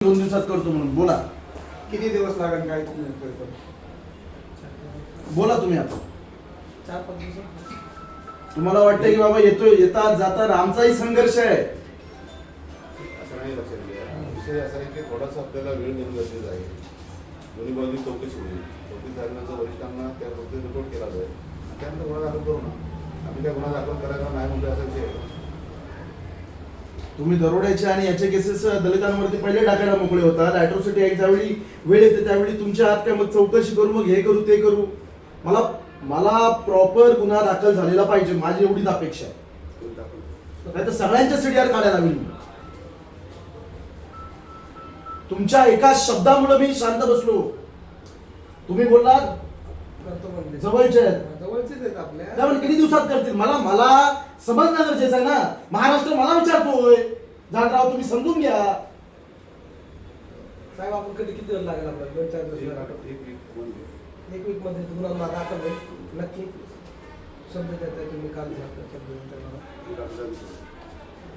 2 दिवसात करतो म्हणून बोला. किती दिवस लागेल काय तुम्ही बोला तुम्ही आता. 4-5 दिवस. तुम्हाला वाटतं की बाबा येतोय येतात जातात आमचाही संघर्ष आहे. असं नाही लक्षात घ्या. विषय असा आहे की थोडासा आपल्याला वेळ देणं गरजेचं आहे. दोन्ही बाजूनी चौकशी होईल. चौकशी झाल्यानंतर वरिष्ठांना त्या गोष्टी रिपोर्ट केला जाईल. त्यानंतर गुन्हा दाखल करू ना. आम्ही काय गुन्हा दाखल करायला नाही म्हणतो असा विषय आहे. तुम्ही दरोड्याचे आणि याचे केसेस दलितांवरती पहिले टाकायला मोकळे होतात. ॲट्रॉसिटी ऍक्ट ज्यावेळी वेळ येते त्यावेळी तुमच्या हात काय मग चौकशी करू मग हे करू ते करू. मला प्रॉपर गुन्हा दाखल झालेला पाहिजे माझी एवढीच अपेक्षा आहे. नाही तर सगळ्यांच्या सीडीआर काढायला लागेल. तुमच्या एका शब्दामुळे मी शांत बसलो. तुम्ही बोललात जवळचे आहेत त्यामुळे किती दिवसात करतील मला समजणं गरजेचं आहे ना. महाराष्ट्र मला विचारतोय जानराव तुम्ही समजून घ्या. साहेब आपण किती दिवस लागेल आपल्याला 2-4 दिवस एक वीक मध्ये गुन्हा दाखल होईल नक्की. शब्द देताय तुम्ही काल शब्द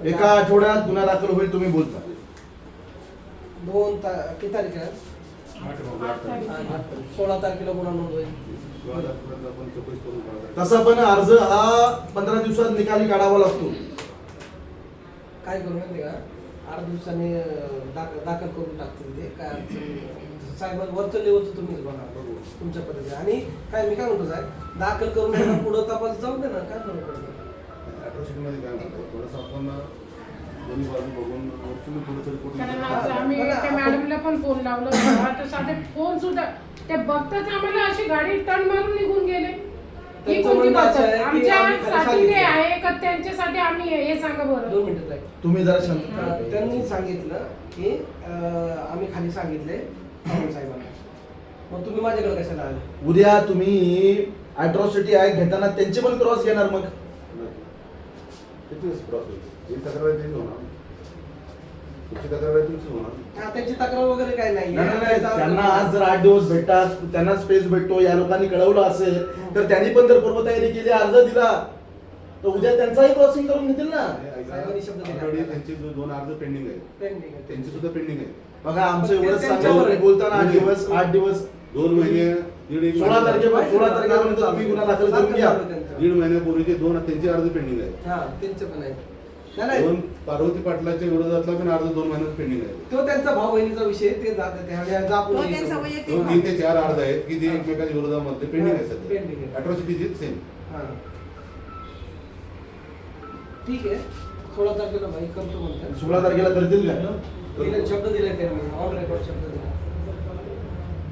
एका आठवड्यात गुन्हा दाखल होईल तुम्ही बोलता. 2 किती तारीख आहे 16 तारखेला गुन्हा नोंद होईल. तसा पण अर्ज हा 15 दिवसात निकाली काढावा लागतो. काय करू माहिती का 8 दिवसांनी दाखल करून टाकतील ते काय साहेब वरचं लेवलचं तुम्हीच बघा बघू तुमच्या पद्धतीने. आणि काय मी काय म्हणतो साहेब दाखल करून पुढं तपास जाऊ दे ना काय फरक पडतो. ॲट्रॉसिटीमध्ये काय म्हणतो थोडंसं आपण दोन्ही बाजू बघून कारण आज आम्ही त्या मॅडमला पण फोन लावला तर साधे फोन सुद्धा ते बघताच आम्हाला अशी गाडी टर्न मारून निघून गेले. ही कोणती पद्धत आमच्यासाठी ते आहे का त्यांच्यासाठी आम्ही हे सांगा बरं. 2 मिनिटं साहेब तुम्ही जरा शांत. त्यांनी सांगितलं की आम्ही खाली सांगितले साहेबांना मग तुम्ही माझ्याकडे कशाला आले. उद्या तुम्ही अॅट्रॉसिटी ऍक्ट घेताना त्यांचे पण क्रॉस घेणार मग. त्यांची तक्रार वगैरे काय नाही त्यांना आज जर 8 दिवस भेटतात त्यांना स्पेस भेटतो या लोकांनी कळवलं असेल तर त्यांनी पण जर पूर्वतयारी केली अर्ज दिला तर उद्या त्यांचाही क्रॉसिंग करून घेतील ना. त्यांचे 2 अर्ज पेंडिंग आहेत त्यांची सुद्धा पेंडिंग आहे. बघा आमचं एवढंच सांगा बोलताना 8 दिवस 2 महिने 16 तारखेपर्यंत तुम्ही गुन्हा दाखल करून घ्या. 1.5 महिन्यापूर्वीचे 2 त्यांचे अर्ज पेंडिंग आहेत. हा त्यांचे पण आहे. 2 पार्वती पाटलाच्या विरोधातला पण अर्ज 2 महिन्यात पेंडिंग आहे. तो त्यांचा भाऊ बहिणीचा विषय ते जाते 3 ते 4 अर्ज आहेत की ते एकमेकांच्या विरोधामध्ये पेंडिंग आहे सध्या. पेंडिंग आहे. ॲट्रॉसिटीची सेम. ठीक आहे 16 तारखेला भाई करतो म्हणतात. 16 तारखेला करतील का दिले शब्द दिले त्यांनी ऑन रेकॉर्ड शब्द दिला.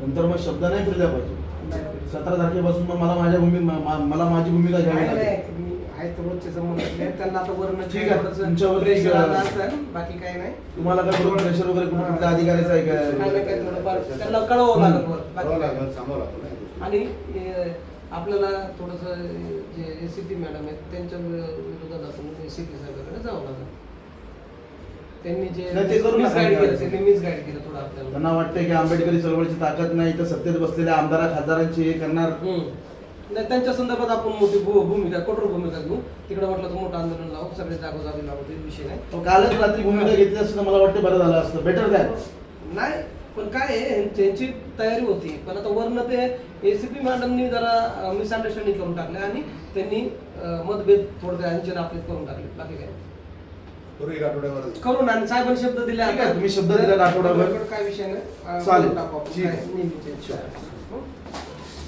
नंतर मग शब्द नाही फिरल्या पाहिजे. 17 तारखेपासून मग मला माझी भूमिका घ्यावी लागेल. आहेत रोजचे संबंध त्यांना आता वर्ण ठीक आहे तुमच्यावर बाकी काय नाही. तुम्हाला काय बरोबर प्रेशर वगैरे कुठल्या अधिकाऱ्याचं आहे काय त्यांना कळवावं लागेल लागेल सांगावं लागेल. आणि आपल्याला थोडंसं जे एसीपी मॅडम आहेत त्यांच्या विरोधात आपण एसीपी साहेबांकडे जावं लागेल. त्यांनी जे मिसगाईड केलं थोडं आपल्याला. त्यांना वाटतं की आंबेडकरी चळवळीची ताकद नाही तर सत्तेत बसलेल्या आमदार खासदारांची हे करणार. नाही त्यांच्या संदर्भात आपण मोठी भूमिका कठोर भूमिका घेऊ. तिकडे म्हटलं तर मोठं आंदोलन लावू सगळे जागोजागी लावू ते विषय नाही. कालच रात्री भूमिका घेतली असतं तर मला वाटतं बरं झालं असतं बेटर दॅन. नाही पण काय आहे त्यांची तयारी होती पण आता वरनं ते एसीपी मॅडमनी जरा मिसअंडरस्टँडिंग करून टाकले आणि त्यांनी मतभेद थोडं यांचे आपले करून टाकले. बाकी काय करून आणि साहेबांनी शब्द दिले. तुम्ही शब्द दिला आठवड्यावर काय विषय नाही चालेल. नेहमीचे